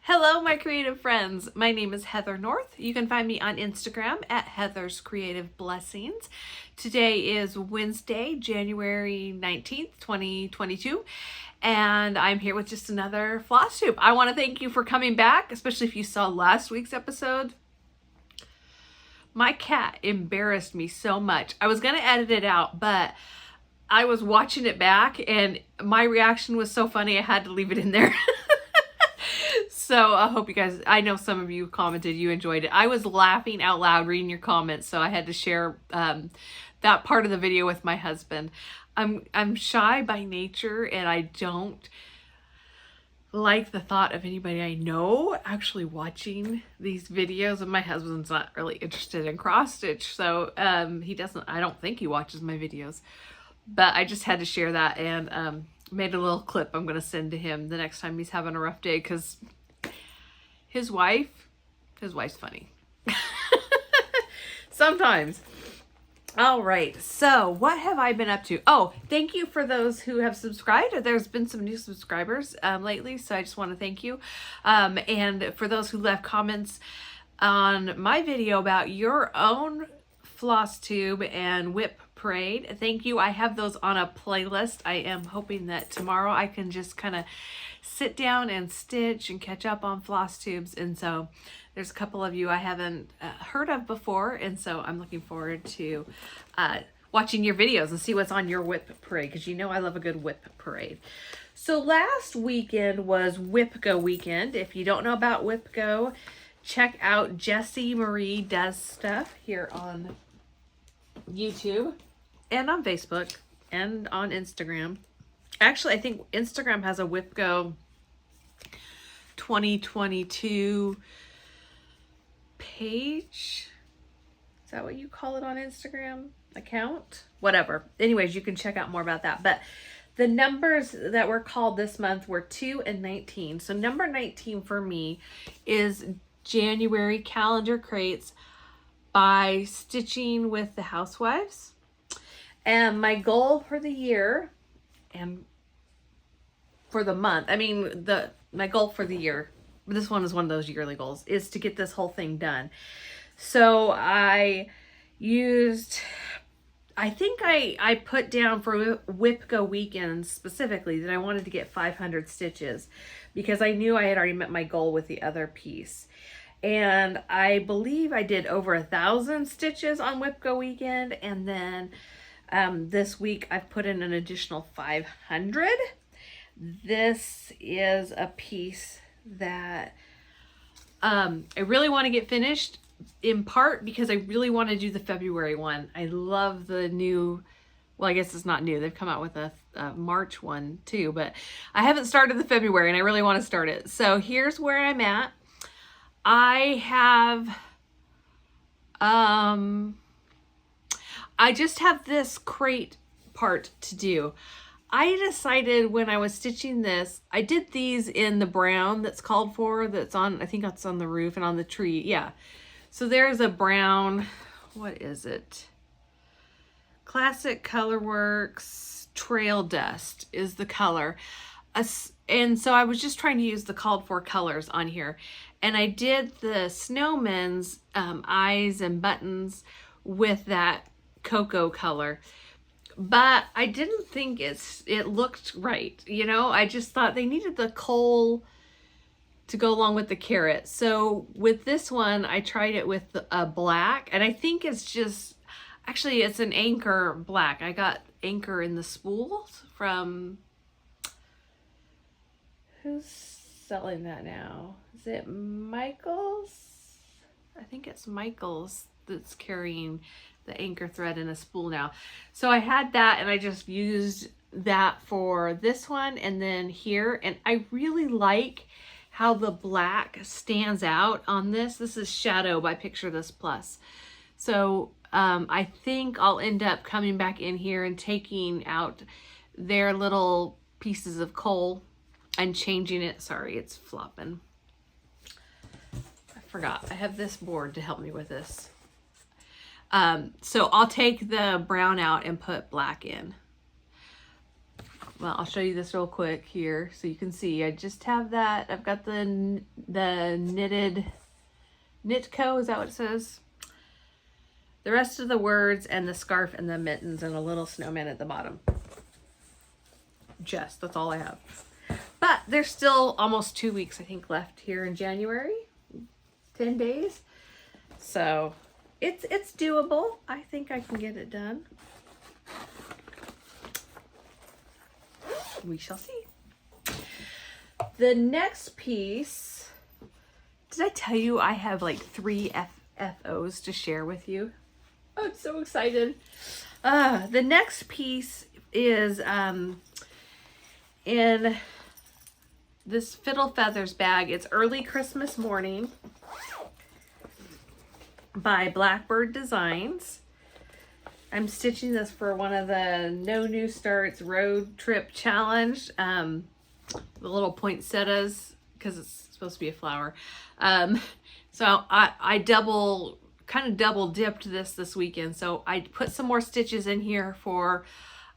Hello, my creative friends. My name is Heather North. You can find me on Instagram at Heather's Creative Blessings. Today is Wednesday, January 19th, 2022, and I'm here with just another Flosstube. I want to thank you for coming back, especially if you saw last week's episode. My cat embarrassed me so much. I was going to edit it out, but I was watching it back and my reaction was so funny I had to leave it in there. So I hope you guys, I know some of you commented you enjoyed it. I was laughing out loud reading your comments, so I had to share that part of the video with my husband. I'm shy by nature and I don't like the thought of anybody I know actually watching these videos, and my husband's not really interested in cross stitch, so he doesn't, I don't think he watches my videos, but I just had to share that and made a little clip I'm going to send to him the next time he's having a rough day, because his wife's funny. Sometimes. All right, so what have I been up to? Oh, thank you for those who have subscribed. There's been some new subscribers lately, so I just want to thank you. And for those who left comments on my video about your own Flosstube and WIP parade, thank you. I have those on a playlist. I am hoping that tomorrow I can just kind of sit down and stitch and catch up on Flosstubes, and so there's a couple of you I haven't heard of before, and so I'm looking forward to watching your videos and see what's on your WIP parade, because you know I love a good WIP parade. So last weekend was WIPGO weekend. If you don't know about WIPGO, check out Jessie Marie Does Stuff here on YouTube and on Facebook and on Instagram. Actually, I think Instagram has a WIPGO 2022 page. Is that what you call it on Instagram? Account? Whatever. Anyways, you can check out more about that. But the numbers that were called this month were 2 and 19. So number 19 for me is January Calendar Crates by Stitching with the Housewives. And my goal for the year and for the month, I mean, my goal for the year, this one is one of those yearly goals, is to get this whole thing done. So I used, I think I put down for WIPGO weekends specifically that I wanted to get 500 stitches because I knew I had already met my goal with the other piece. And I believe I did over 1,000 stitches on WIPGO weekend, and then this week I've put in an additional 500. This is a piece that I really want to get finished, in part because I really want to do the February one. I love the new, well, I guess it's not new. They've come out with a March one too, but I haven't started the February and I really want to start it. So here's where I'm at. I have, I just have this crate part to do. I decided when I was stitching this, I did these in the brown that's called for, that's on, I think that's on the roof and on the tree. Yeah. So there's a brown, what is it? Classic Colorworks Trail Dust is the color. And so I was just trying to use the called for colors on here. And I did the snowman's eyes and buttons with that cocoa color. But I didn't think it looked right. You know, I just thought they needed the coal to go along with the carrot. So with this one, I tried it with a black, and I think it's just, actually it's an Anchor black. I got Anchor in the spools from, who's selling that now? Is it Michael's? I think it's Michael's that's carrying the Anchor thread in a spool now. So I had that and I just used that for this one and then here. And I really like how the black stands out on this. This is Shadow by Picture This Plus. So I think I'll end up coming back in here and taking out their little pieces of coal and changing it. Sorry, it's flopping. I forgot. I have this board to help me with this. So I'll take the brown out and put black in. well, I'll show you this real quick here so you can see. I just have that. I've got the knitted Knitco, is that what it says? The rest of the words and the scarf and the mittens and a little snowman at the bottom. That's all I have. But there's still almost 2 weeks, I think, left here in January. 10 days. So it's doable. I think I can get it done. We shall see. The next piece, did I tell you I have like 3 FFOs to share with you? Oh, I'm so excited. The next piece is in this Fiddle Feathers bag. It's Early Christmas Morning by Blackbird Designs. I'm stitching this for one of the No New Starts Road Trip Challenge. The little poinsettias, because it's supposed to be a flower. So I kind of double dipped this weekend. So I put some more stitches in here for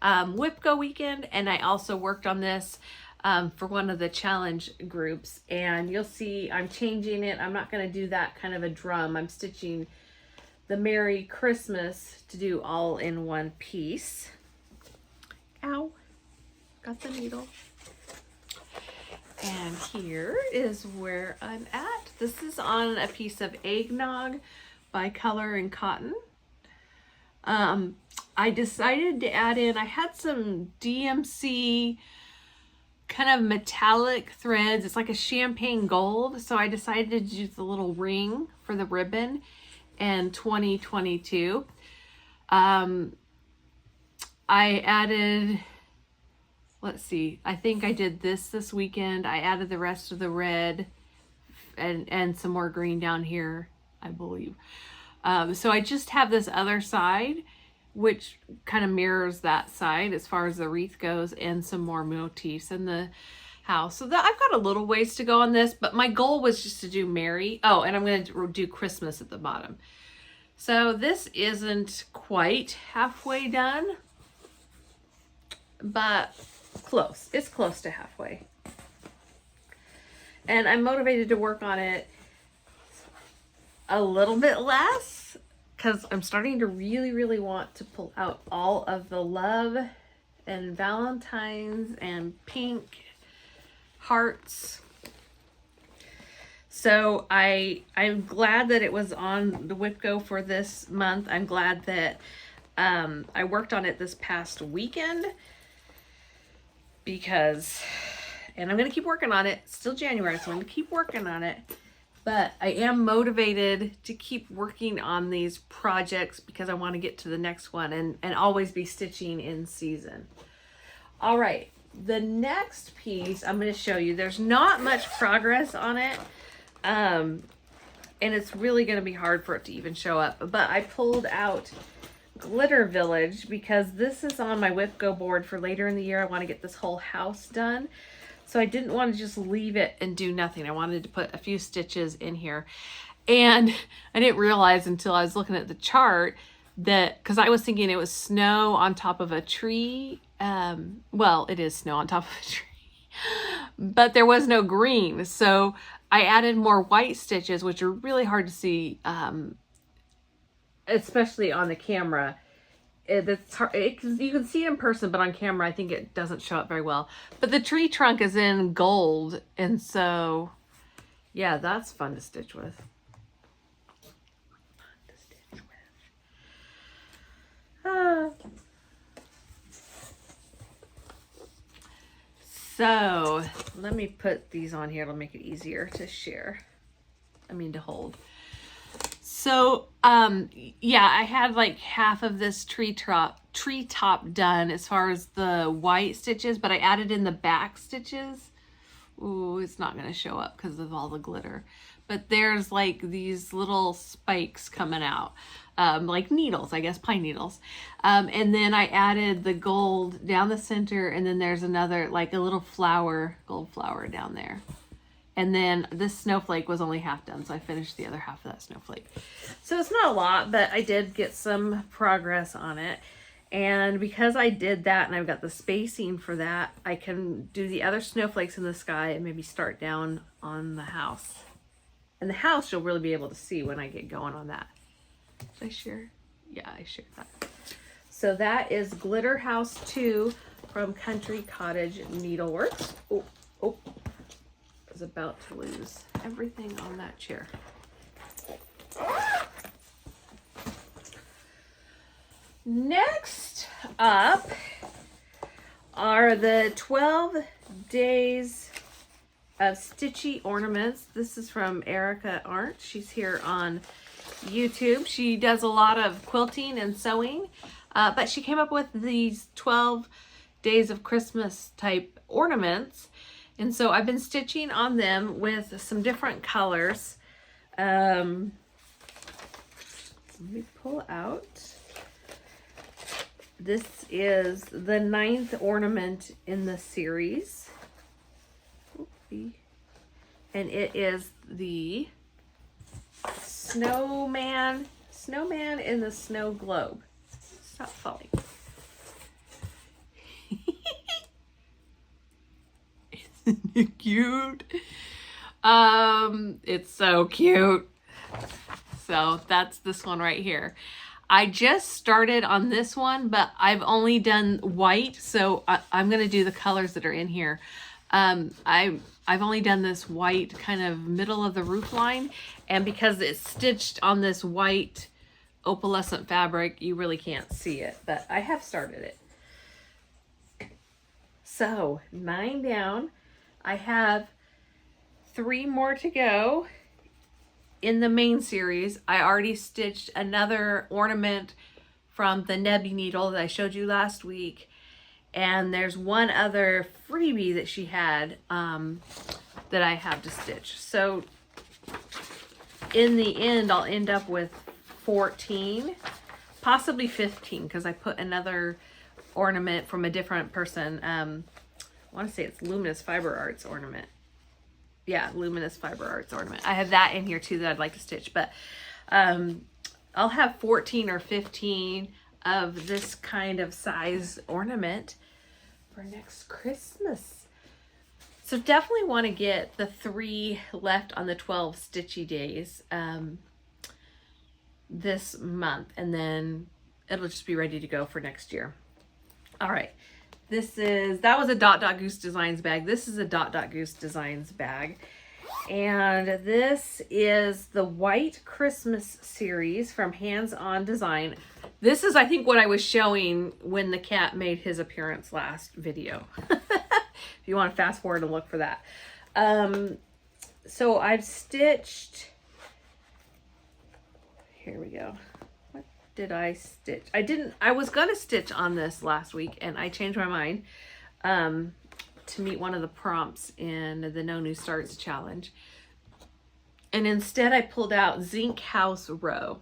WIPGO weekend, and I also worked on this for one of the challenge groups. And you'll see I'm changing it. I'm not going to do that kind of a drum. I'm stitching the Merry Christmas to do all in one piece. Ow, got the needle. And here is where I'm at. This is on a piece of Eggnog by Color and Cotton. I decided to add in, I had some DMC kind of metallic threads. It's like a champagne gold. So I decided to do the little ring for the ribbon in 2022. I added, let's see, I think I did this weekend. I added the rest of the red and some more green down here, I believe. So I just have this other side, which kind of mirrors that side as far as the wreath goes, and some more motifs in the house. So that I've got a little ways to go on this, but my goal was just to do Merry. Oh, and I'm going to do Christmas at the bottom. So this isn't quite halfway done, but close. It's close to halfway. And I'm motivated to work on it a little bit less because I'm starting to really want to pull out all of the love and Valentine's and pink hearts. So I'm glad that it was on the WIPGO for this month. I'm glad that I worked on it this past weekend because, and I'm going to keep working on it. It's still January, so I'm going to keep working on it. But I am motivated to keep working on these projects because I want to get to the next one and always be stitching in season. All right, the next piece I'm going to show you. There's not much progress on it. And it's really going to be hard for it to even show up. But I pulled out Glitter Village because this is on my WIPGO board for later in the year. I want to get this whole house done. So I didn't want to just leave it and do nothing. I wanted to put a few stitches in here. And I didn't realize until I was looking at the chart that, because I was thinking it was snow on top of a tree. Well, it is snow on top of a tree. But there was no green. So I added more white stitches, which are really hard to see, especially on the camera. It's hard, you can see it in person, but on camera I think it doesn't show up very well. But the tree trunk is in gold, and so yeah, that's fun to stitch with. So let me put these on here. It'll make it easier to share. To hold. So, yeah, I had like half of this treetop done as far as the white stitches, but I added in the back stitches. Ooh, it's not going to show up because of all the glitter. But there's like these little spikes coming out, like needles, I guess, pine needles. And then I added the gold down the center, and then there's another, like a little flower, gold flower down there. And then this snowflake was only half done, so I finished the other half of that snowflake. So it's not a lot, but I did get some progress on it. And because I did that and I've got the spacing for that, I can do the other snowflakes in the sky and maybe start down on the house. And the house you'll really be able to see when I get going on that. Did I share? Yeah, I shared that. So that is Glitter House 2 from Country Cottage Needleworks. Oh, I was about to lose everything on that chair. Next up are the 12 days of Stitchy Ornaments. This is from Erica Arndt. She's here on YouTube. She does a lot of quilting and sewing, but she came up with these 12 days of Christmas type ornaments. And so I've been stitching on them with some different colors. Let me pull out. This is the 9th ornament in the series. Oopsie. And it is the snowman in the snow globe. Stop falling. Isn't it cute? It's so cute. So that's this one right here. I just started on this one, but I've only done white, so I'm gonna do the colors that are in here. I've only done this white kind of middle of the roof line, and because it's stitched on this white opalescent fabric, you really can't see it, but I have started it. So 9 down. I have 3 more to go. In the main series, I already stitched another ornament from the Nebby needle that I showed you last week. And there's one other freebie that she had that I have to stitch. So in the end, I'll end up with 14, possibly 15, because I put another ornament from a different person. I want to say it's Luminous Fiber Arts ornament. Yeah, Luminous Fiber Arts ornament. I have that in here too that I'd like to stitch, but I'll have 14 or 15 of this kind of size ornament for next Christmas. So definitely want to get the 3 left on the 12 stitchy days this month, and then it'll just be ready to go for next year. All right. That was a Dot Dot Goose Designs bag. This is a Dot Dot Goose Designs bag. And this is the White Christmas series from Hands On Design. This is, I think, what I was showing when the cat made his appearance last video. If you want to fast forward and look for that. So I've stitched, here we go. Did I stitch? I was gonna stitch on this last week and I changed my mind to meet one of the prompts in the No New Starts challenge. And instead I pulled out Zinc House Row.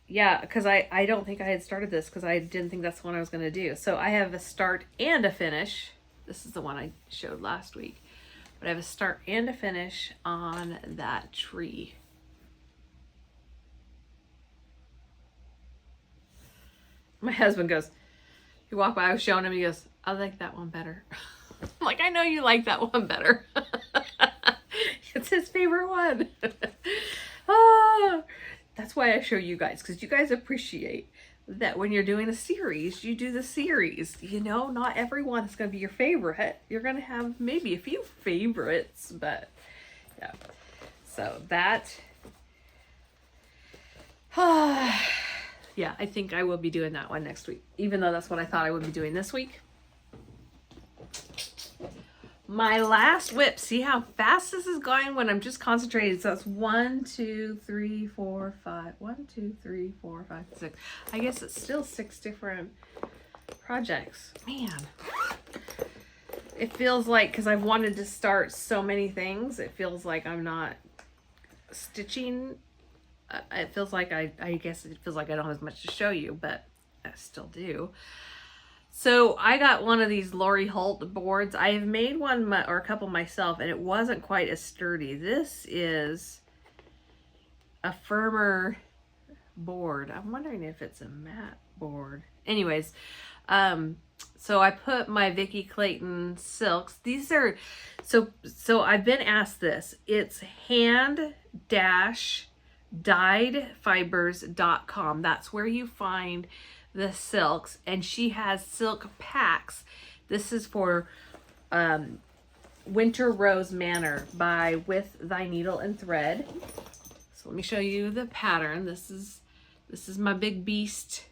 Yeah, because I don't think I had started this because I didn't think that's the one I was gonna do. So I have a start and a finish. This is the one I showed last week. But I have a start and a finish on that tree. My husband goes, he walked by, I was showing him, he goes, I like that one better. I'm like, I know you like that one better. It's his favorite one. That's why I show you guys, because you guys appreciate that when you're doing a series, you do the series. You know, not everyone is going to be your favorite. You're going to have maybe a few favorites, but yeah. So that, yeah, I think I will be doing that one next week, even though that's what I thought I would be doing this week. My last whip, see how fast this is going when I'm just concentrated. So it's 1, 2, 3, 4, 5. 1, 2, 3, 4, 5, 6. I guess it's still 6 different projects. Man, it feels like, because I've wanted to start so many things, it feels like I'm not stitching. It feels like I guess it feels like I don't have as much to show you, but I still do. So I got one of these Lori Holt boards. I have made one or a couple myself, and it wasn't quite as sturdy. This is a firmer board. I'm wondering if it's a matte board. Anyways, so I put my Vicky Clayton silks. These are, so I've been asked this. It's hand-dyedfibers.com. That's where you find the silks, and she has silk packs. This is for Winter Rose Manor by With Thy Needle and Thread. So let me show you the pattern. This is my big beast.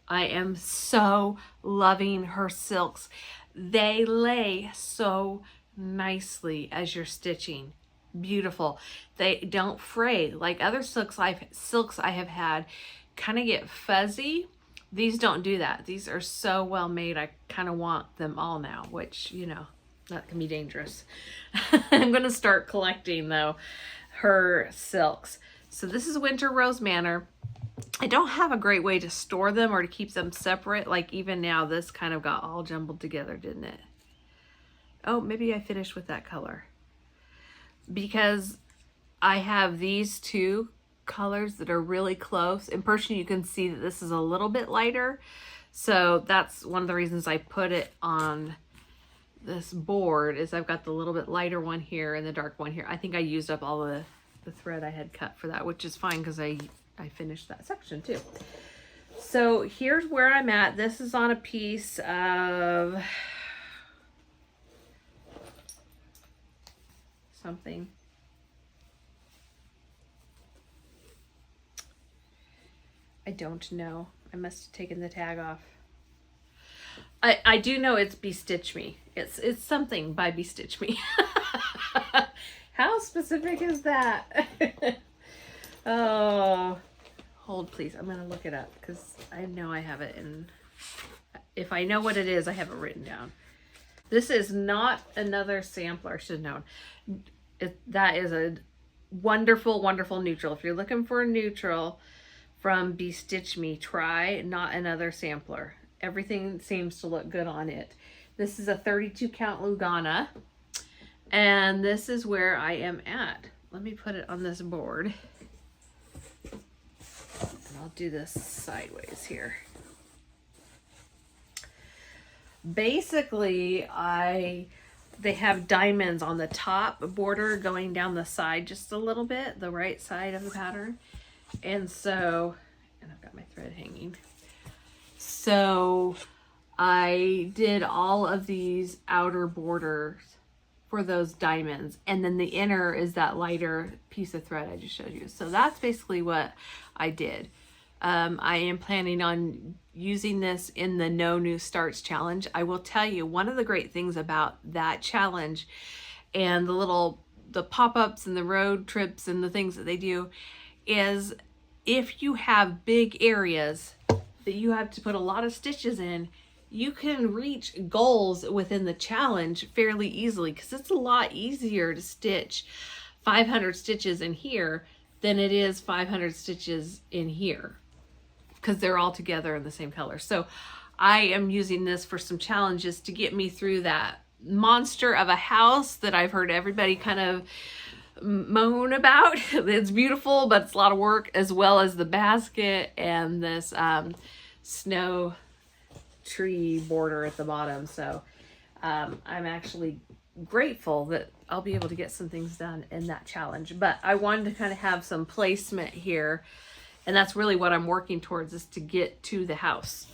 I am so loving her silks. They lay so nicely as you're stitching. Beautiful. They don't fray like other silks I have had kind of get fuzzy. These don't do that. These are so well made. I kind of want them all now, which, you know, that can be dangerous. I'm going to start collecting though her silks. So this is Winter Rose Manor. I don't have a great way to store them or to keep them separate. Like even now, this kind of got all jumbled together, didn't it? Oh, maybe I finished with that color. Because I have these two colors that are really close. In person, you can see that this is a little bit lighter. So that's one of the reasons I put it on this board is I've got the little bit lighter one here and the dark one here. I think I used up all the thread I had cut for that, which is fine because I finished that section too. So here's where I'm at. This is on a piece of something. I don't know. I must have taken the tag off. I do know it's Bestitch Me. It's something by Bestitch Me. How specific is that? Oh, hold please. I'm gonna look it up because I know I have it, and if I know what it is, I have it written down. This is not another sampler. I should have known. That is a wonderful, wonderful neutral. If you're looking for a neutral from Bestitch Me, try Not Another Sampler. Everything seems to look good on it. This is a 32 count Lugana, and this is where I am at. Let me put it on this board, and I'll do this sideways here. Basically, they have diamonds on the top border going down the side just a little bit, the right side of the pattern. And so, and I've got my thread hanging. So I did all of these outer borders for those diamonds. And then the inner is that lighter piece of thread I just showed you. So that's basically what I did. I am planning on using this in the No New Starts challenge. I will tell you, one of the great things about that challenge and the pop-ups and the road trips and the things that they do is if you have big areas that you have to put a lot of stitches in, you can reach goals within the challenge fairly easily, because it's a lot easier to stitch 500 stitches in here than it is 500 stitches in here, because they're all together in the same color. So I am using this for some challenges to get me through that monster of a house that I've heard everybody kind of moan about. It's beautiful, but it's a lot of work, as well as the basket and this snow tree border at the bottom. So I'm actually grateful that I'll be able to get some things done in that challenge. But I wanted to kind of have some placement here, and that's really what I'm working towards, is to get to the house.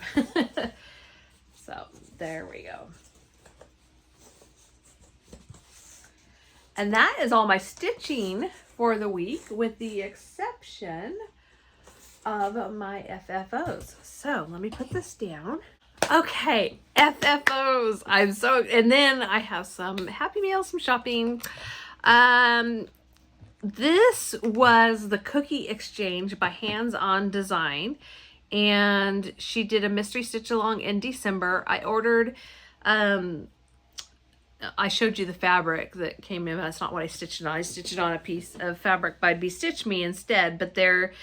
So there we go. And that is all my stitching for the week, with the exception of my FFOs. So let me put this down. Okay, FFOs. And then I have some Happy Meal, some shopping. This was the Cookie Exchange by Hands On Design, and she did a mystery stitch along in December. I ordered, I showed you the fabric that came in. That's not what I stitched it on. I stitched it on a piece of fabric by Bestitch Me instead, but they're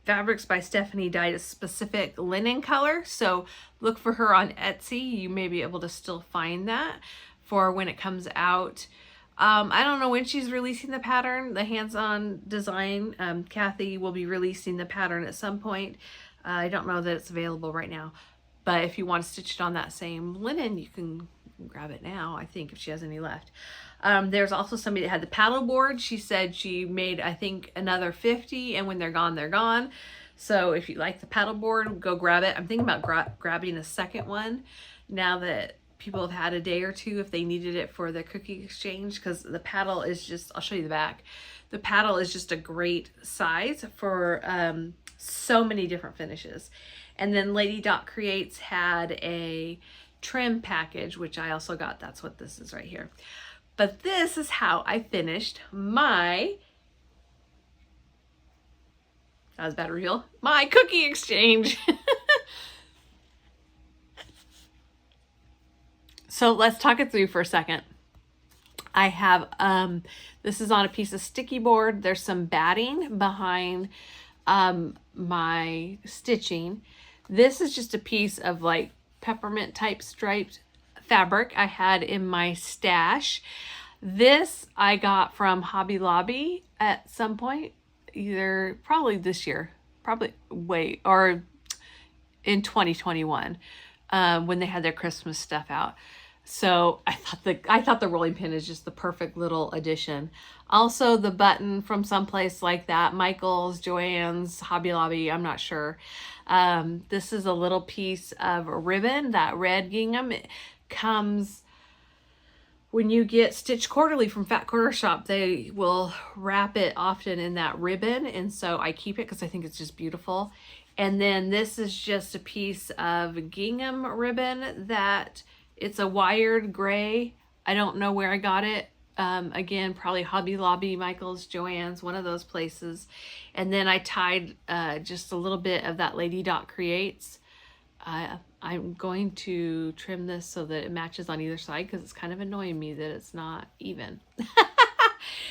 Fabrics by Stephanie dyed a specific linen color, so look for her on Etsy. You may be able to still find that for when it comes out. I don't know when she's releasing the pattern, the hands-on design. Kathy will be releasing the pattern at some point. I don't know that it's available right now, but if you want to stitch it on that same linen, you can grab it now, I think, if she has any left. There's also somebody that had the paddle board. She said she made, I think, another 50, and when they're gone, they're gone. So if you like the paddle board, go grab it. I'm thinking about grabbing a second one now that people have had a day or two, if they needed it for the cookie exchange, because the paddle is just, I'll show you the back. The paddle is just a great size for so many different finishes. And then Lady Dot Creates had a trim package, which I also got. That's what this is right here. But this is how I finished my, that was bad reveal, my cookie exchange. So let's talk it through for a second. I have, this is on a piece of sticky board. There's some batting behind my stitching. This is just a piece of like peppermint type striped fabric I had in my stash. This I got from Hobby Lobby at some point, either probably this year, or in 2021, when they had their Christmas stuff out. So I thought the rolling pin is just the perfect little addition. Also the button from someplace like that, Michael's, Joann's, Hobby Lobby, I'm not sure. This is a little piece of ribbon, that red gingham. It comes when you get Stitch Quarterly from Fat Quarter Shop. They will wrap it often in that ribbon, and so I keep it because I think it's just beautiful. And then this is just a piece of gingham ribbon that it's a wired gray. I don't know where I got it. Again, probably Hobby Lobby, Michael's, Joann's, one of those places. And then I tied just a little bit of that Lady Dot Creates. I'm going to trim this so that it matches on either side, because it's kind of annoying me that it's not even.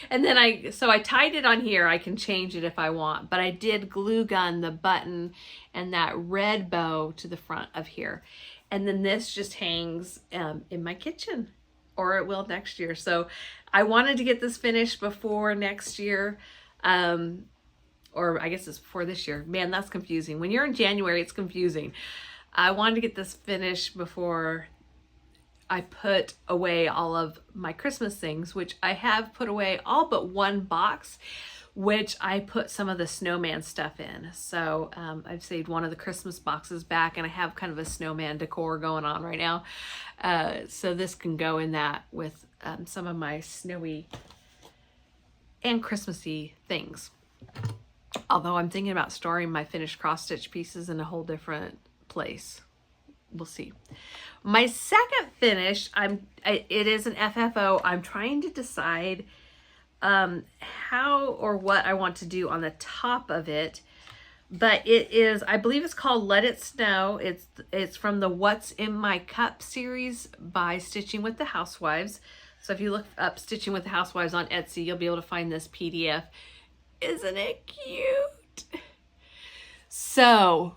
And then I tied it on here. I can change it if I want, but I did glue gun the button and that red bow to the front of here. And then this just hangs in my kitchen, or it will next year. So I wanted to get this finished before next year, or I guess it's before this year. Man, that's confusing. When you're in January, it's confusing. I wanted to get this finished before I put away all of my Christmas things, which I have put away all but one box, which I put some of the snowman stuff in. So I've saved one of the Christmas boxes back, and I have kind of a snowman decor going on right now. So this can go in that with some of my snowy and Christmassy things. Although I'm thinking about storing my finished cross stitch pieces in a whole different place. We'll see. My second finish, it is an FFO. I'm trying to decide how or what I want to do on the top of it, but it is, I believe it's called Let It Snow. It's from the What's in My Cup series by Stitching with the Housewives. So if you look up Stitching with the Housewives on Etsy, you'll be able to find this PDF. Isn't it cute? So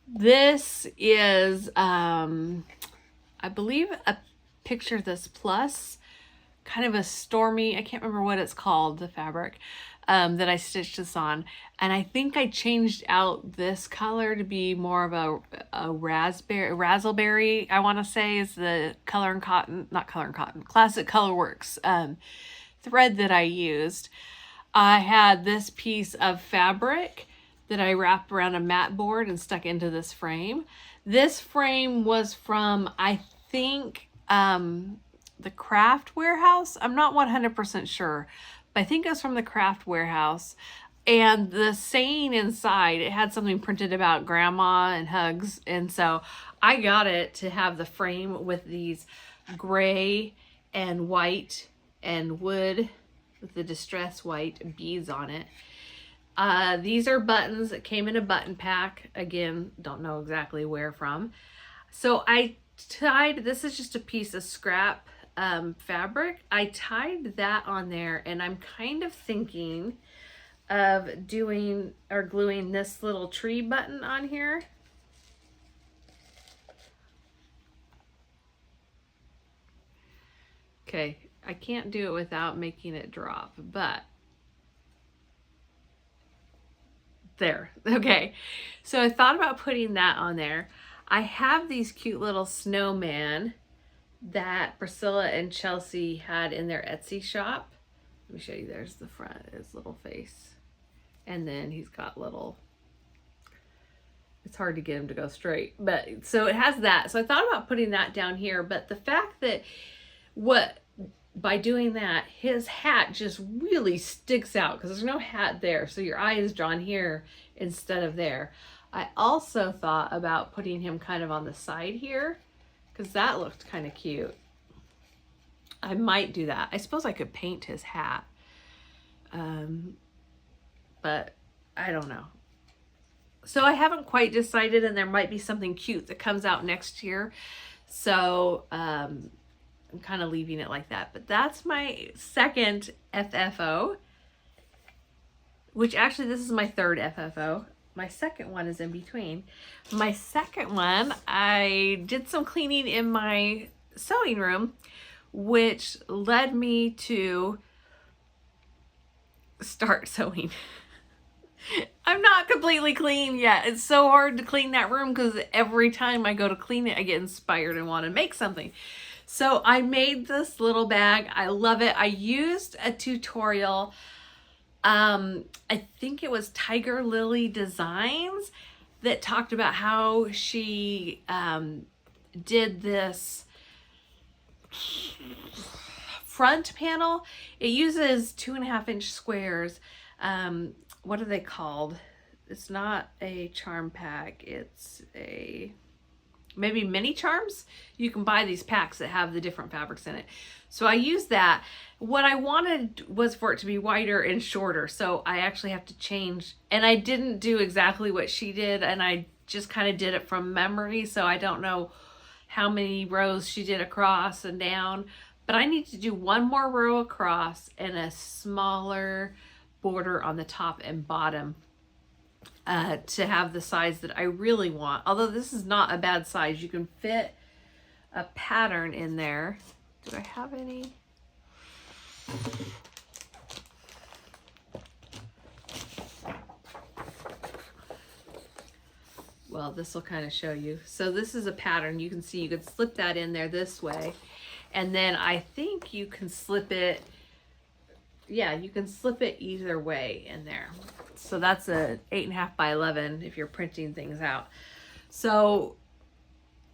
this is, I believe, a picture of this plus kind of a stormy, I can't remember what it's called, the fabric that I stitched this on. And I think I changed out this color to be more of a raspberry, I want to say, is the Color and Cotton, not Color and Cotton, Classic Colorworks thread that I used. I had this piece of fabric that I wrapped around a mat board and stuck into this frame. This frame was from, I think, the Craft Warehouse. I'm not 100% sure, but I think it was from the Craft Warehouse. And the saying inside, it had something printed about grandma and hugs. And so I got it to have the frame with these gray and white and wood with the distress white beads on it. These are buttons that came in a button pack. Again, don't know exactly where from. So I tied, this is just a piece of scrap fabric. I tied that on there, and I'm kind of thinking of doing or gluing this little tree button on here. Okay, I can't do it without making it drop, but there. Okay, so I thought about putting that on there. I have these cute little snowman that Priscilla and Chelsea had in their Etsy shop. Let me show you. There's the front, his little face. And then he's got little, it's hard to get him to go straight, but so it has that. So I thought about putting that down here, but the fact that by doing that, his hat just really sticks out because there's no hat there. So your eye is drawn here instead of there. I also thought about putting him kind of on the side here because that looked kind of cute. I might do that. I suppose I could paint his hat. But I don't know. So I haven't quite decided, and there might be something cute that comes out next year. So I'm kind of leaving it like that. But that's my second FFO, which actually this is my third FFO. My second one is in between. My second one, I did some cleaning in my sewing room, which led me to start sewing. I'm not completely clean yet. It's so hard to clean that room because every time I go to clean it, I get inspired and want to make something. So I made this little bag. I love it. I used a tutorial. I think it was Tiger Lily Designs that talked about how she did this front panel. It uses 2.5-inch squares. What are they called? It's not a charm pack. It's maybe mini charms. You can buy these packs that have the different fabrics in it. So I used that. What I wanted was for it to be wider and shorter. So I actually have to change. And I didn't do exactly what she did. And I just kind of did it from memory. So I don't know how many rows she did across and down. But I need to do one more row across and a smaller border on the top and bottom to have the size that I really want. Although this is not a bad size. You can fit a pattern in there. Do I have any? Well, this will kind of show you. So this is a pattern. You can see you could slip that in there this way. And then I think you can slip it, yeah, you can slip it either way in there. So that's a 8.5 by 11 if you're printing things out. So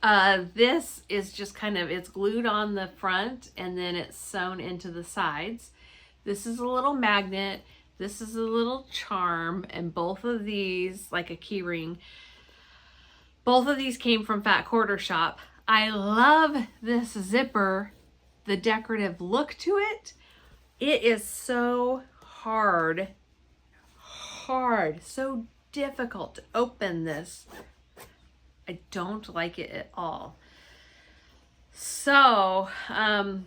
this is just kind of, it's glued on the front and then it's sewn into the sides. This is a little magnet. This is a little charm, and both of these, like a key ring, both of these came from Fat Quarter Shop. I love this zipper, the decorative look to it. It is so hard, so difficult to open this. I don't like it at all. So, and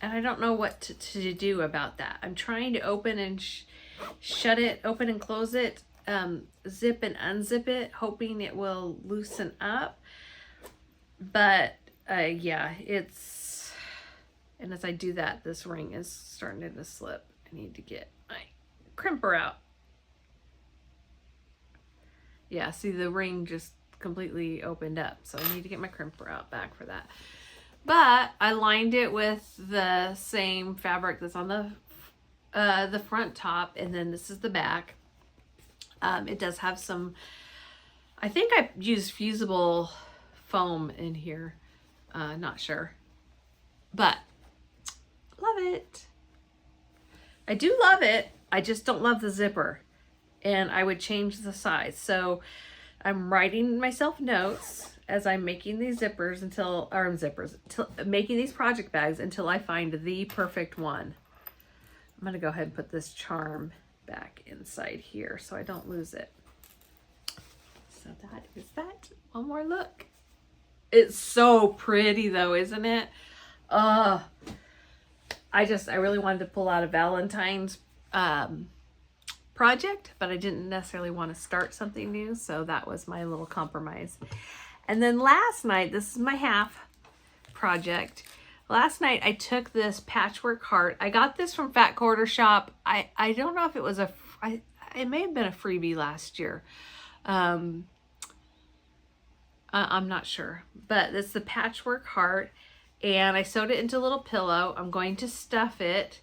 I don't know what to do about that. I'm trying to open and shut it, open and close it, zip and unzip it, hoping it will loosen up. But yeah, it's, and as I do that, this ring is starting to slip. I need to get my crimper out. Yeah, see, the ring just completely opened up, so I need to get my crimper out back for that. But I lined it with the same fabric that's on the front top, and then this is the back. It does have some, I think I used fusible foam in here, not sure, but love it. I do love it. I just don't love the zipper, and I would change the size. So I'm writing myself notes as I'm making these zippers until making these project bags until I find the perfect one. I'm gonna go ahead and put this charm back inside here so I don't lose it. So that is that. One more look. It's so pretty though, isn't it? I really wanted to pull out a Valentine's project, but I didn't necessarily want to start something new, so that was my little compromise. And then last night, this is my half project. Last night I took this patchwork heart. I got this from Fat Quarter Shop. I don't know if it was it may have been a freebie last year. I'm not sure, but it's the patchwork heart, and I sewed it into a little pillow. I'm going to stuff it,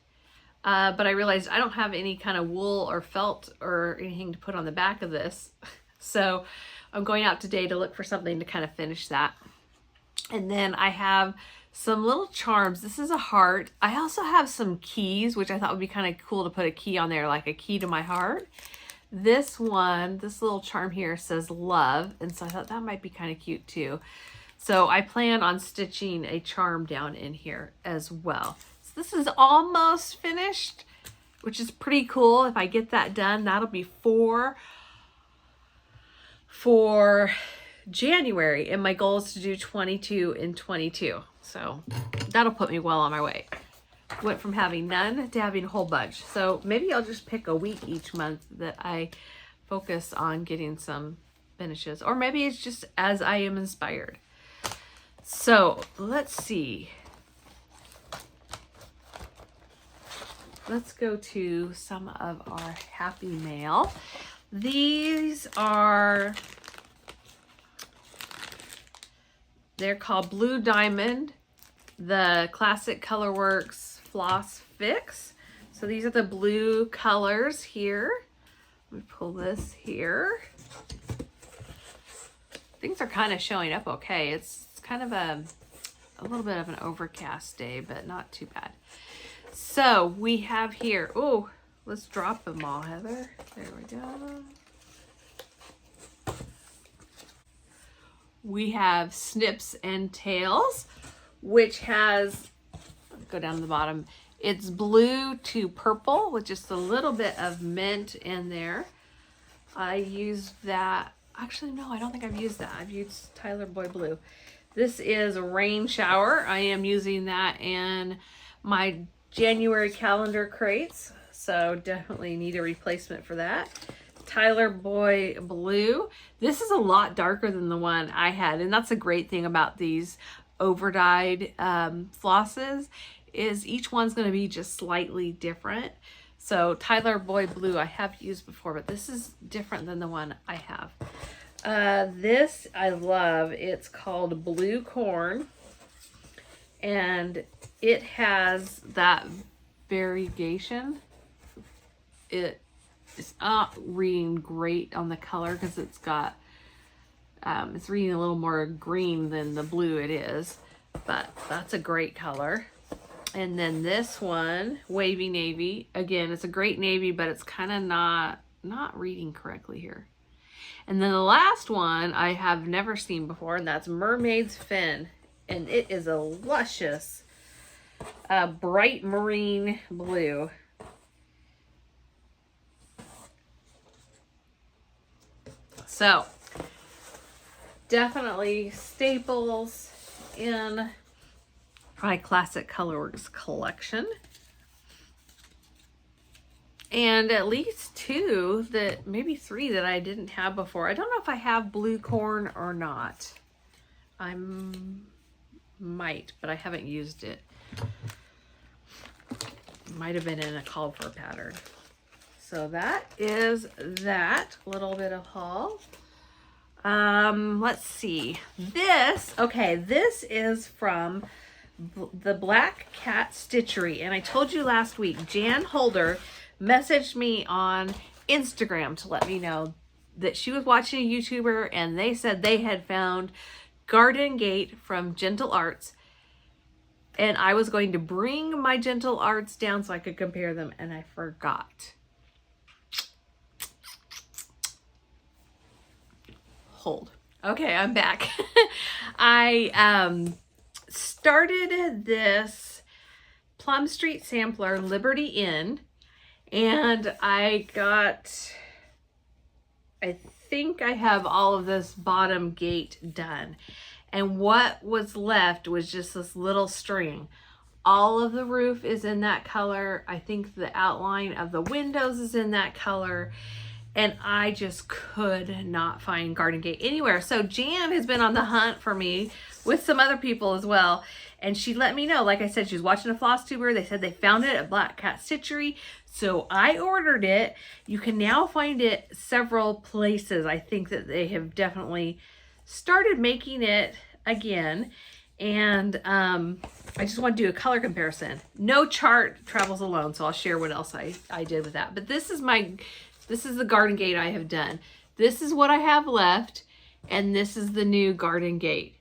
but I realized I don't have any kind of wool or felt or anything to put on the back of this. So I'm going out today to look for something to kind of finish that. And then I have some little charms. This is a heart. I also have some keys, which I thought would be kind of cool to put a key on there, like a key to my heart. This one, this little charm here says love, and so I thought that might be kind of cute too. So I plan on stitching a charm down in here as well. So this is almost finished, which is pretty cool. If I get that done, that'll be for January, and my goal is to do 22 in 22. So that'll put me well on my way. Went from having none to having a whole bunch. So maybe I'll just pick a week each month that I focus on getting some finishes, or maybe it's just as I am inspired. So let's see. Let's go to some of our happy mail. These are, they're called Blue Diamond, the Classic Colorworks Floss Fix. So these are the blue colors here. Let me pull this here. Things are kind of showing up okay. It's kind of a little bit of an overcast day, but not too bad. So we have here, oh, let's drop them all, Heather. There we go. We have Snips and Tails, which has, go down to the bottom, it's blue to purple with just a little bit of mint in there. I used that, actually no, I don't think I've used that. I've used Tyler Boy Blue. This is Rain Shower. I am using that in my January calendar crates, so definitely need a replacement for that. Tyler Boy Blue. This is a lot darker than the one I had, and that's a great thing about these over-dyed flosses, is each one's going to be just slightly different. So Tyler Boy Blue I have used before, but this is different than the one I have. This I love. It's called Blue Corn, and it has that variegation. It is not reading great on the color because it's got it's reading a little more green than the blue it is, but that's a great color. And then this one, Wavy Navy, again, it's a great navy, but it's kind of not reading correctly here. And then the last one I have never seen before, and that's Mermaid's Fin, and it is a luscious bright marine blue. So definitely staples in my Classic Colorworks collection, and at least two, that maybe three, that I didn't have before. I don't know if I have Blue Corn or not. I might, but I haven't used it. Might have been in a call for a pattern. So that is that little bit of haul. Let's see. This is from the Black Cat Stitchery, and I told you last week, Jan Holder messaged me on Instagram to let me know that she was watching a YouTuber, and they said they had found Garden Gate from Gentle Arts, and I was going to bring my Gentle Arts down so I could compare them, and I forgot. Hold. Okay, I'm back. I started this Plum Street sampler, Liberty Inn, and I think I have all of this bottom gate done, and what was left was just this little string. All of the roof is in that color. I think the outline of the windows is in that color. And I just could not find Garden Gate anywhere. So Jan has been on the hunt for me with some other people as well. And she let me know, like I said, she was watching a Flosstuber. They said they found it at Black Cat Stitchery. So I ordered it. You can now find it several places. I think that they have definitely started making it again. And I just want to do a color comparison. No chart travels alone. So I'll share what else I did with that. But this is the Garden Gate I have done. This is what I have left, and this is the new Garden Gate.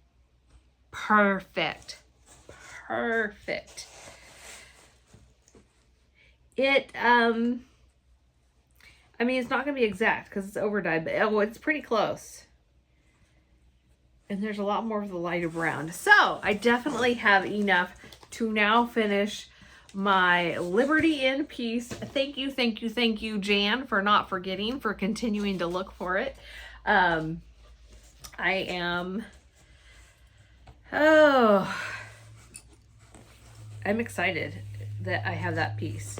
Perfect. Perfect. It, I mean, it's not going to be exact because it's over dyed, but it's pretty close. And there's a lot more of the lighter brown. So I definitely have enough to now finish my Liberty Inn piece. Thank you, Jan, for not forgetting, for continuing to look for it. I'm excited that I have that piece.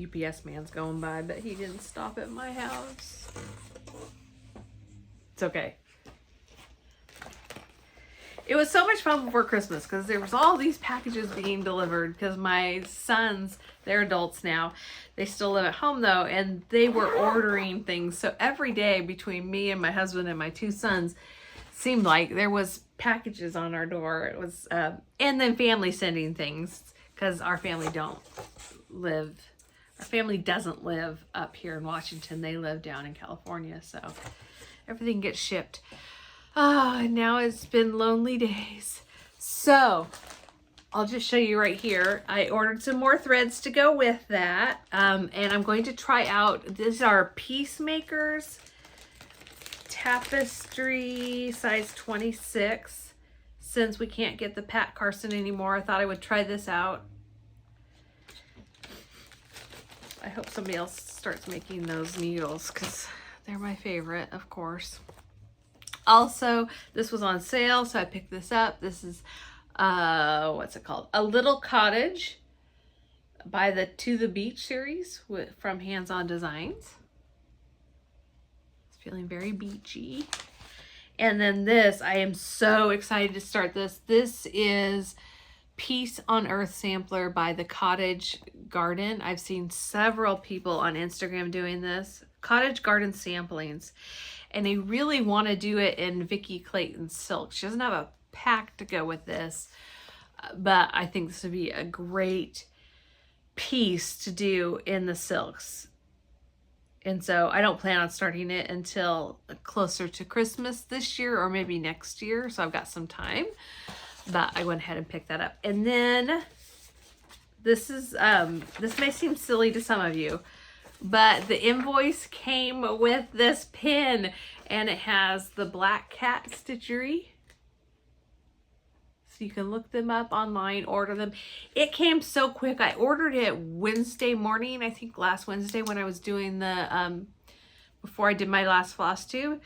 UPS man's going by, but he didn't stop at my house. It's okay. It was so much fun before Christmas because there was all these packages being delivered because my sons, they're adults now. They still live at home though, and they were ordering things. So every day between me and my husband and my two sons seemed like there was packages on our door. It was, and then family sending things because our family doesn't live up here in Washington. They live down in California. So everything gets shipped. And now it's been lonely days. So I'll just show you right here. I ordered some more threads to go with that. And I'm going to try out, these are Peacemakers Tapestry size 26. Since we can't get the Pat Carson anymore, I thought I would try this out. I hope somebody else starts making those needles because they're my favorite, of course. Also, this was on sale, so I picked this up. This is, what's it called? A Little Cottage by the To the Beach series from Hands On Designs. It's feeling very beachy. And then this, I am so excited to start this. This is Peace on Earth Sampler by the Cottage Garden. I've seen several people on Instagram doing this. Cottage Garden samplings. And they really want to do it in Vicki Clayton silk. She doesn't have a pack to go with this, but I think this would be a great piece to do in the silks. And so I don't plan on starting it until closer to Christmas this year or maybe next year. So I've got some time, but I went ahead and picked that up. And then this is, this may seem silly to some of you, but the invoice came with this pin, and it has the Black Cat Stitchery. So you can look them up online, order them. It came so quick. I ordered it Wednesday morning, I think last Wednesday when I was doing the, before I did my last Flosstube.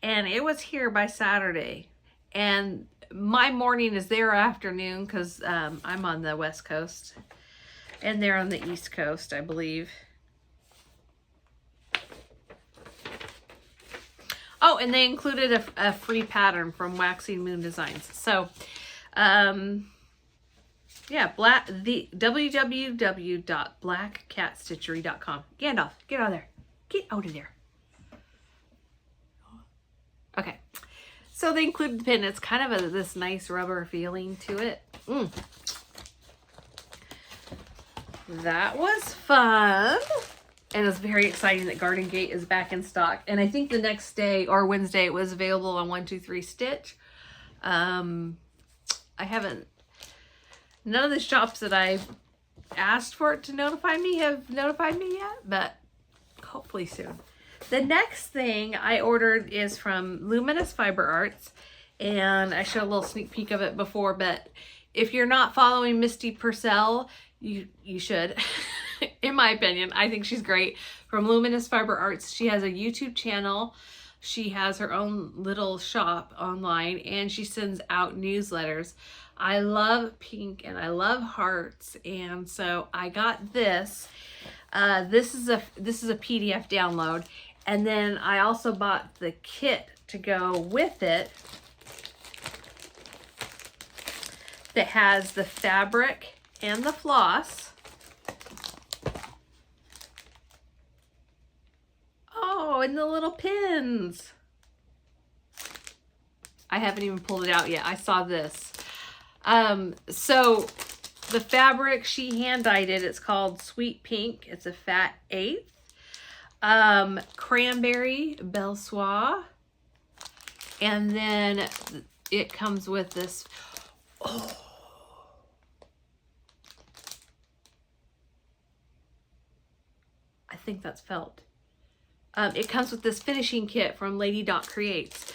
And it was here by Saturday. And my morning is their afternoon because I'm on the West Coast. And they're on the East Coast, I believe. Oh, and they included a free pattern from Waxing Moon Designs. So, yeah, the www.blackcatstitchery.com. Gandalf, get out of there. Get out of there. Okay. So they included the pin. It's kind of this nice rubber feeling to it. That was fun. And it's very exciting that Garden Gate is back in stock. And I think the next day or Wednesday it was available on 123 Stitch. I haven't, none of the shops that I've asked for it to notify me have notified me yet, but hopefully soon. The next thing I ordered is from Luminous Fiber Arts. And I showed a little sneak peek of it before, but if you're not following Misty Purcell, you should. In my opinion, I think she's great. From Luminous Fiber Arts, she has a YouTube channel She has her own little shop online, and she sends out newsletters. I love pink and I love hearts, and so I got this. This is a PDF download, and then I also bought the kit to go with it that has the fabric and the floss. Oh, and the little pins. I haven't even pulled it out yet. I saw this. So the fabric, she hand dyed it. It's called Sweet Pink. It's a fat 1/8. Cranberry Belle Soie. And then it comes with this. Oh. I think that's felt. It comes with this finishing kit from Lady Dot Creates.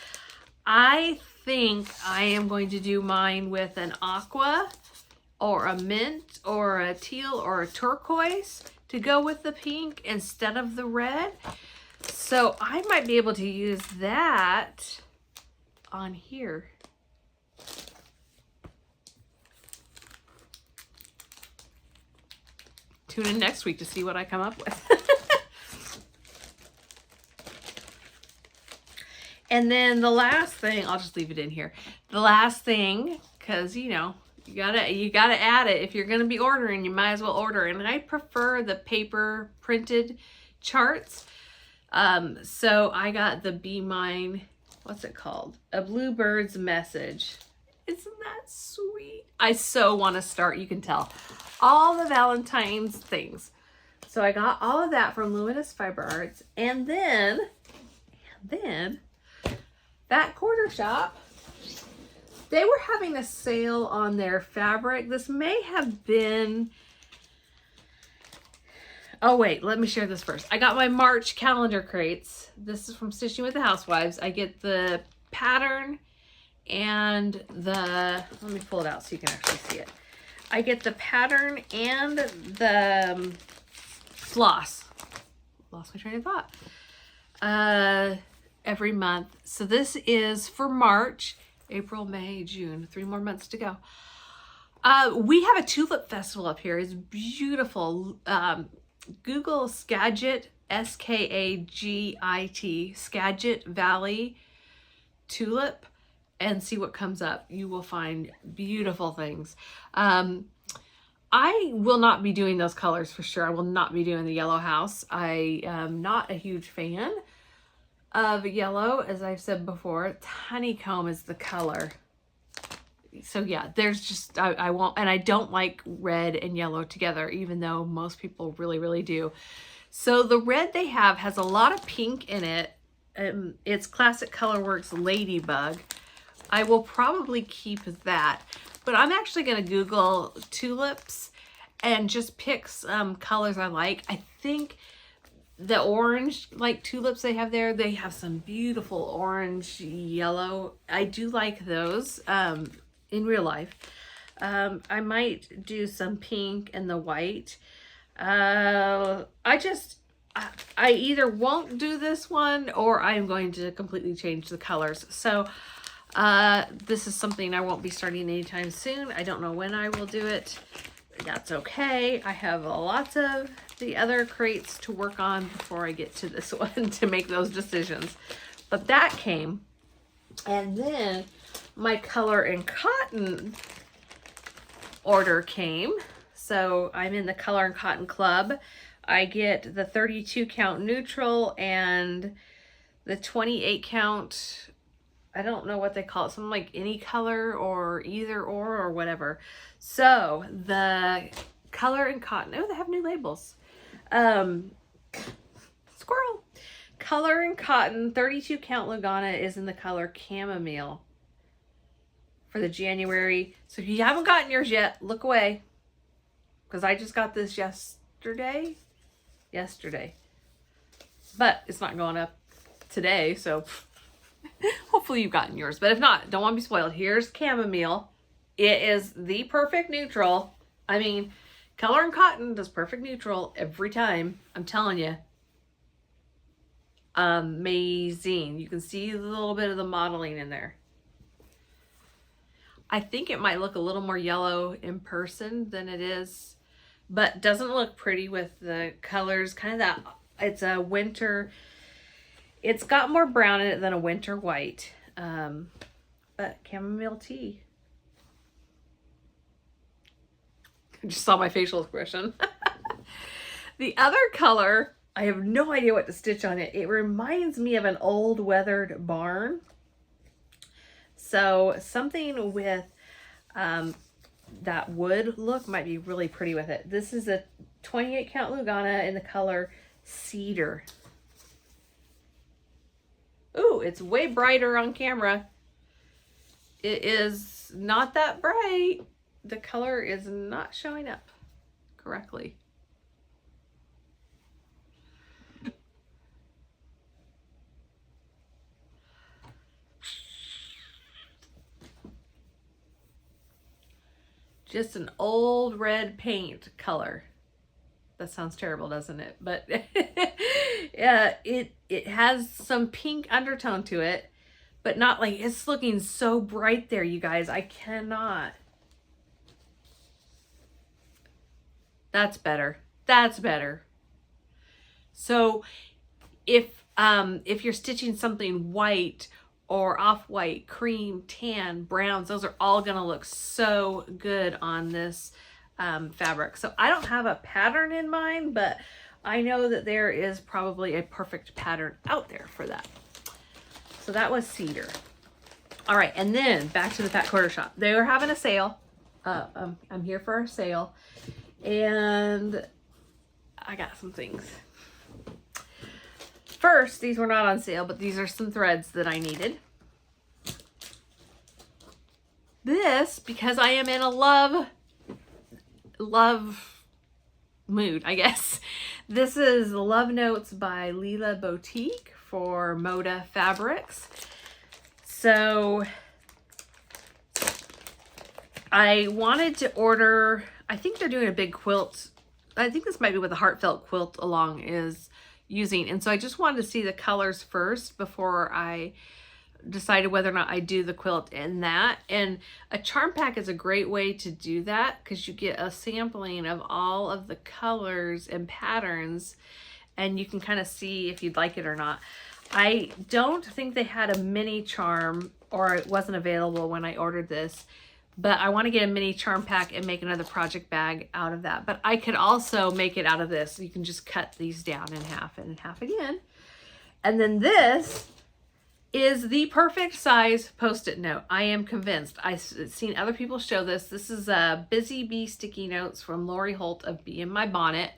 I think I am going to do mine with an aqua or a mint or a teal or a turquoise to go with the pink instead of the red. So I might be able to use that on here. Tune in next week to see what I come up with. And then the last thing, I'll just leave it in here. The last thing, because you know, you gotta add it. If you're gonna be ordering, you might as well order. And I prefer the paper printed charts. So I got the Be Mine, what's it called? A Bluebird's Message. Isn't that sweet? I so want to start, you can tell, all the Valentine's things. So I got all of that from Luminous Fiber Arts. And then that quarter shop, they were having a sale on their fabric. This may have been, oh wait, let me share this first. I got my March calendar crates. This is from Stitching with the Housewives. I get the pattern and the, let me pull it out so you can actually see it. I get the pattern and the floss. Lost my train of thought. Every month. So this is for March, April, May, June, 3 more months to go. We have a tulip festival up here. It's beautiful. Google Skagit, S-K-A-G-I-T, Skagit Valley tulip, and see what comes up. You will find beautiful things. I will not be doing those colors for sure. I will not be doing the yellow house. I am not a huge fan of yellow, as I've said before. Honeycomb is the color. So yeah, there's just, I won't, and I don't like red and yellow together, even though most people really, really do. So the red they have has a lot of pink in it. It's Classic Colorworks Ladybug. I will probably keep that, but I'm actually going to Google tulips and just pick some colors I like. I think the orange, like tulips they have there, they have some beautiful orange, yellow. I do like those in real life. I might do some pink and the white. I either won't do this one or I'm going to completely change the colors. So this is something I won't be starting anytime soon. I don't know when I will do it. That's okay. I have lots of the other crates to work on before I get to this one to make those decisions. But that came. And then my Color and Cotton order came. So I'm in the Color and Cotton Club. I get the 32 count neutral and the 28 count, I don't know what they call it, something like any color or either or whatever. So the Color and Cotton, oh, they have new labels. Squirrel. Color and Cotton 32 count Lugana is in the color Chamomile for the January. So if you haven't gotten yours yet, look away, because I just got this yesterday, but it's not going up today, so hopefully you've gotten yours. But if not, don't want to be spoiled. Here's Chamomile. It is the perfect neutral. I mean, Color and Cotton does perfect neutral every time. I'm telling you. amazing. You can see a little bit of the modeling in there. I think it might look a little more yellow in person than it is, but doesn't look pretty with the colors. Kind of that, it's a winter, it's got more brown in it than a winter white, but chamomile tea. I just saw my facial expression. The other color, I have no idea what to stitch on it. It reminds me of an old weathered barn. So something with that wood look might be really pretty with it. This is a 28 count Lugana in the color Cedar. Ooh, it's way brighter on camera. It is not that bright. The color is not showing up correctly. Just an old red paint color. That sounds terrible, doesn't it? But yeah, it has some pink undertone to it, but not like, it's looking so bright there, you guys. I cannot. That's better. That's better. So if you're stitching something white or off-white, cream, tan, browns, those are all gonna look so good on this fabric. So I don't have a pattern in mind, but I know that there is probably a perfect pattern out there for that. So that was Cedar. All right, and then back to the Fat Quarter Shop. They were having a sale. I'm here for a sale, and I got some things. First, these were not on sale, but these are some threads that I needed. This, because I am in a love mood, I guess. This is Love Notes by Leela Boutique for Moda Fabrics. So I wanted to order, I think they're doing a big quilt. I think this might be what the Heartfelt quilt along is using. And so I just wanted to see the colors first before I decided whether or not I do the quilt in that. And a charm pack is a great way to do that because you get a sampling of all of the colors and patterns, and you can kind of see if you'd like it or not. I don't think they had a mini charm, or it wasn't available when I ordered this, but I want to get a mini charm pack and make another project bag out of that. But I could also make it out of this. You can just cut these down in half and in half again. And then this is the perfect size Post-it note. I am convinced. I've seen other people show this. This is a Busy Bee sticky notes from Lori Holt of Bee in My Bonnet.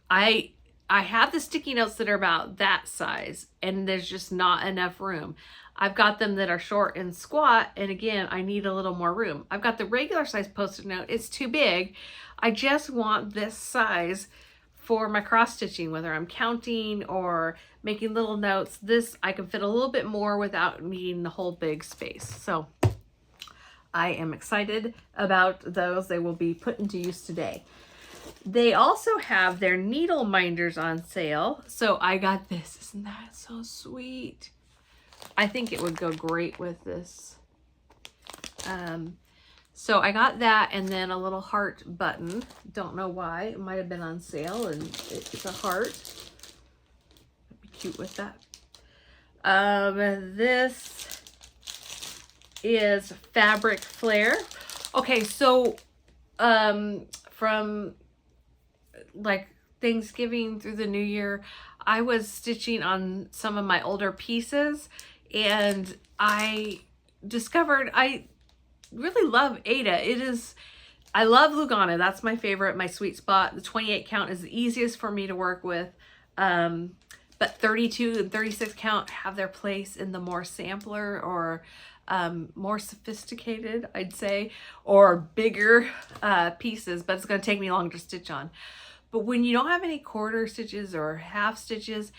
I have the sticky notes that are about that size, and there's just not enough room. I've got them that are short and squat, and again, I need a little more room. I've got the regular size Post-it note. It's too big. I just want this size for my cross stitching, whether I'm counting or making little notes. This, I can fit a little bit more without needing the whole big space. So I am excited about those. They will be put into use today. They also have their needle minders on sale. So I got this. Isn't that so sweet? I think it would go great with this. So I got that, and then a little heart button. Don't know why. It might have been on sale, and it's a heart. That'd be cute with that. This is Fabric Flare. Okay, so from like Thanksgiving through the New Year, I was stitching on some of my older pieces, and I discovered I really love Ada. I love Lugana. That's my favorite, my sweet spot. The 28 count is the easiest for me to work with. But 32 and 36 count have their place in the more sampler or more sophisticated, I'd say, or bigger pieces, but it's going to take me longer to stitch on. But when you don't have any quarter stitches or half stitches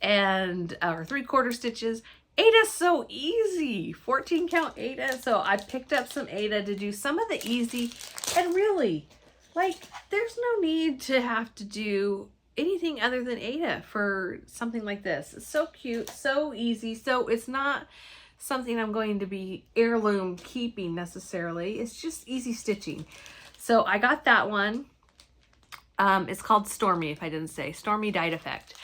and or 3/4 stitches, Ada's so easy. 14 count Ada. So I picked up some Ada to do some of the easy, and really, like, there's no need to have to do anything other than Ada for something like this. It's so cute, so easy. So it's not something I'm going to be heirloom keeping necessarily. It's just easy stitching. So I got that one. It's called Stormy, if I didn't say. Stormy Dyed Effect.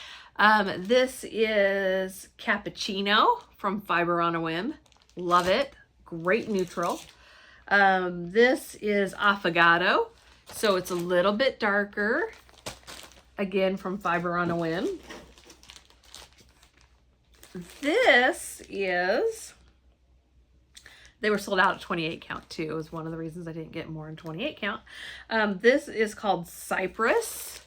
This is Cappuccino from Fiber on a Whim. Love it. Great neutral. This is Affogato. So it's a little bit darker. Again, from Fiber on a Whim. This is... They were sold out at 28 count too. It was one of the reasons I didn't get more in 28 count. This is called Cypress.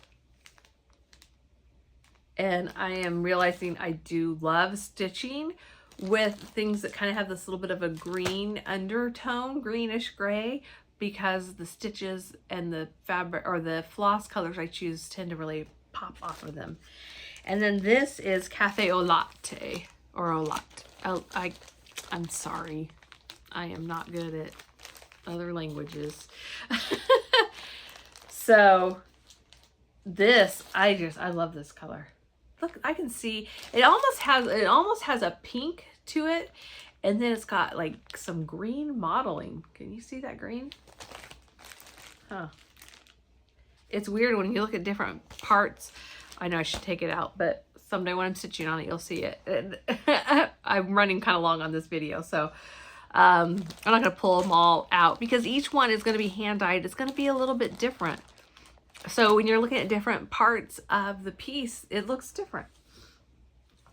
And I am realizing I do love stitching with things that kind of have this little bit of a green undertone, greenish gray, because the stitches and the fabric or the floss colors I choose tend to really pop off of them. And then this is Cafe au Latte or au latte. I'm sorry. I am not good at other languages. So this, I love this color. Look, I can see it almost has a pink to it, and then it's got like some green modeling. Can you see that green? Huh. It's weird when you look at different parts. I know I should take it out, but someday when I'm stitching on it, you'll see it. And I'm running kind of long on this video, so I'm not going to pull them all out because each one is going to be hand dyed. It's going to be a little bit different. So when you're looking at different parts of the piece, it looks different.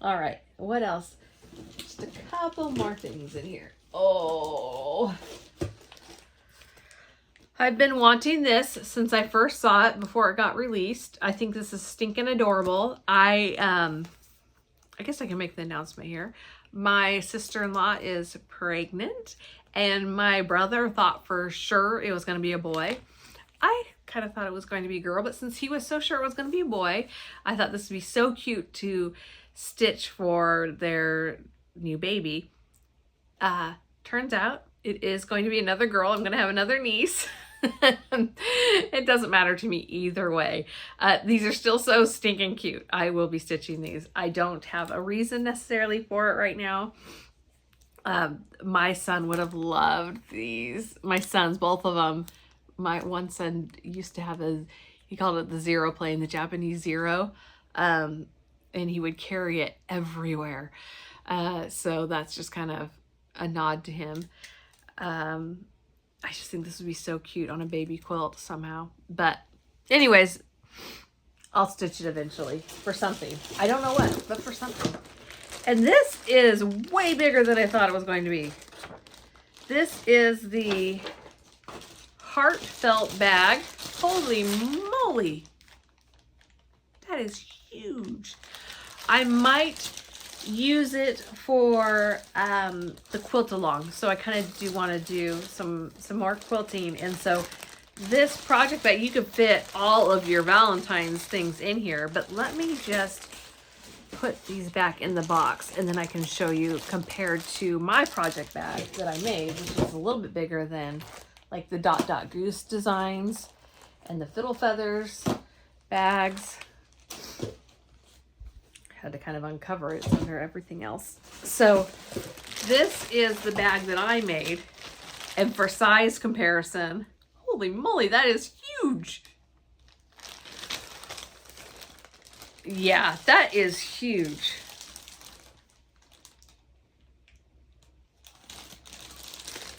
All right, what else? Just a couple more things in here. Oh, I've been wanting this since I first saw it before it got released. I think this is stinking adorable. I guess I can make the announcement here. My sister-in-law is pregnant, and my brother thought for sure it was going to be a boy. I kind of thought it was going to be a girl, but since he was so sure it was going to be a boy, I thought this would be so cute to stitch for their new baby. Turns out it is going to be another girl. I'm going to have another niece. It doesn't matter to me either way. These are still so stinking cute. I will be stitching these. I don't have a reason necessarily for it right now. My son would have loved these. My sons, both of them. My one son used to have he called it the zero plane, the Japanese zero. And he would carry it everywhere. So that's just kind of a nod to him. I just think this would be so cute on a baby quilt somehow. But anyways, I'll stitch it eventually for something. I don't know what, but for something. And this is way bigger than I thought it was going to be. This is the Heartfelt bag. Holy moly. That is huge. I might use it for the quilt along. So I kind of do want to do some more quilting. And so this project bag, you could fit all of your Valentine's things in here, but let me just put these back in the box and then I can show you compared to my project bag that I made, which is a little bit bigger than like the Dot Dot Goose designs and the Fiddle Feathers bags. Had to kind of uncover it under everything else. So this is the bag that I made, and for size comparison, holy moly, that is huge. Yeah, that is huge.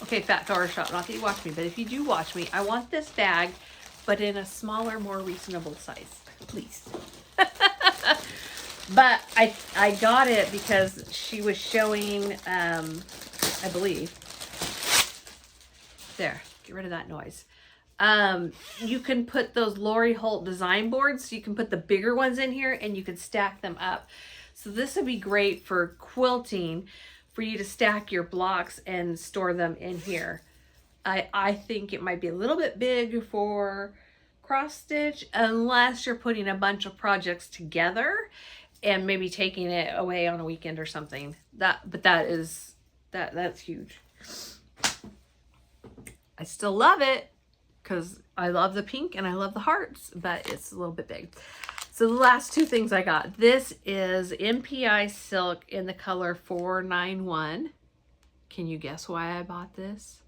Okay, Fat Flower Shop, not that you watch me, but if you do watch me, I want this bag, but in a smaller, more reasonable size, please. But I got it because she was showing, I believe, there, get rid of that noise. You can put those Lori Holt design boards, so you can put the bigger ones in here and you can stack them up. So this would be great for quilting, for you to stack your blocks and store them in here. I think it might be a little bit big for cross stitch unless you're putting a bunch of projects together and maybe taking it away on a weekend or something. But that's huge. I still love it because I love the pink and I love the hearts, but it's a little bit big. So the last two things I got. This is MPI Silk in the color 491. Can you guess why I bought this?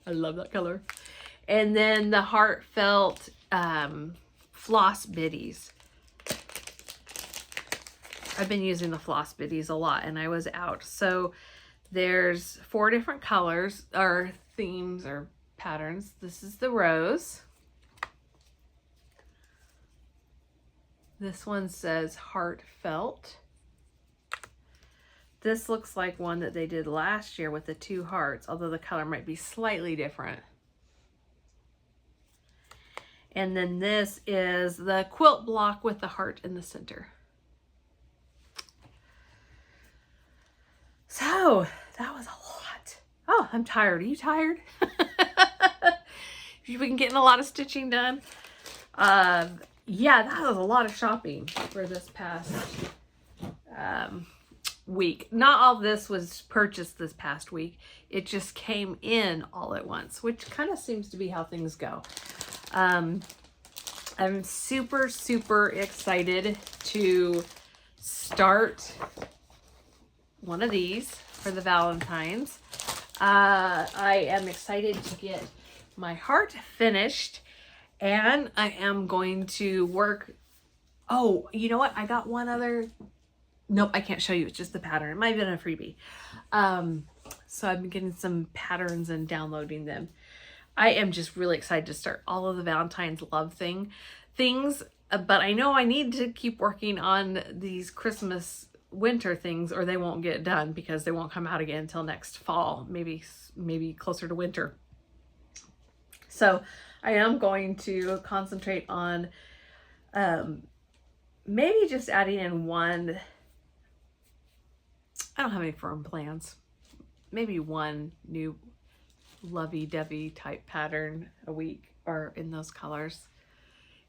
I love that color. And then the Heartfelt Floss Biddies. I've been using the Floss Biddies a lot and I was out. So there's 4 different colors or themes or patterns. This is the rose. This one says Heartfelt. This looks like one that they did last year with the 2 hearts, although the color might be slightly different. And then this is the quilt block with the heart in the center. So that was a lot. Oh, I'm tired. Are you tired? You've been getting a lot of stitching done. Yeah, that was a lot of shopping for this past week. Not all this was purchased this past week. It just came in all at once, which kind of seems to be how things go. I'm super, super excited to start one of these for the Valentine's. I am excited to get my heart finished, and I am going to work. Oh, you know what? I got one other. Nope, I can't show you. It's just the pattern. It might have been a freebie. So I've been getting some patterns and downloading them. I am just really excited to start all of the Valentine's love things, but I know I need to keep working on these Christmas winter things or they won't get done because they won't come out again until next fall, maybe closer to winter. So I am going to concentrate on maybe just adding in one. I don't have any firm plans. Maybe one new lovey-dovey type pattern a week or in those colors.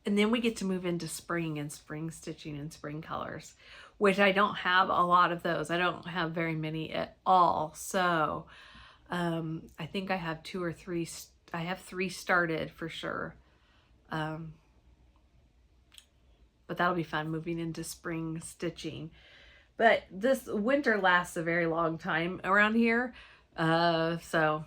And then we get to move into spring and spring stitching and spring colors, which I don't have a lot of those. I don't have very many at all. So I think I have 2 or 3. I have 3 started for sure. But that'll be fun moving into spring stitching. But this winter lasts a very long time around here. So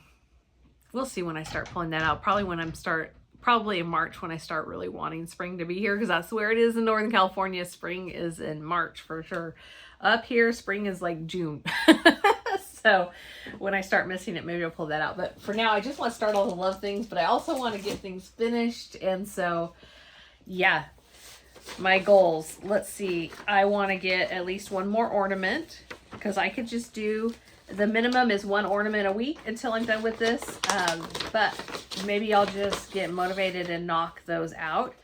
we'll see when I start pulling that out. Probably in March when I start really wanting spring to be here, because that's where it is in Northern California. Spring is in March for sure. Up here, spring is like June. So when I start missing it, maybe I'll pull that out. But for now, I just want to start all the love things, but I also want to get things finished. And so, yeah, my goals. Let's see. I want to get at least one more ornament, because I could just do, the minimum is 1 ornament a week until I'm done with this. But maybe I'll just get motivated and knock those out.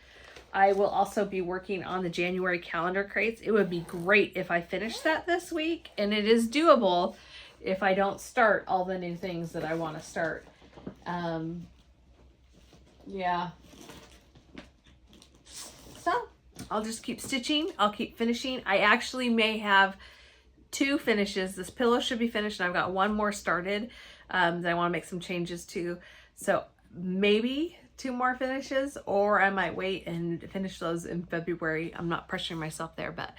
I will also be working on the January calendar crates. It would be great if I finished that this week, and it is doable if I don't start all the new things that I want to start. Yeah. So I'll just keep stitching. I'll keep finishing. I actually may have 2 finishes. This pillow should be finished, and I've got 1 more started that I want to make some changes to. So maybe 2 more finishes, or I might wait and finish those in February. I'm not pressuring myself there, but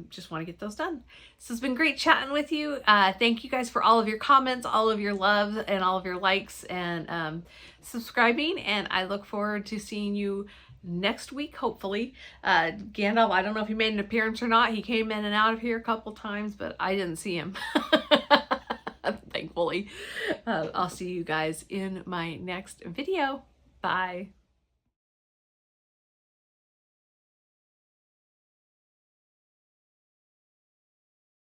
just want to get those done. So it's been great chatting with you. Thank you guys for all of your comments, all of your love, and all of your likes and subscribing. And I look forward to seeing you next week, hopefully. Gandalf, I don't know if he made an appearance or not. He came in and out of here a couple times, but I didn't see him. Thankfully. I'll see you guys in my next video. Bye.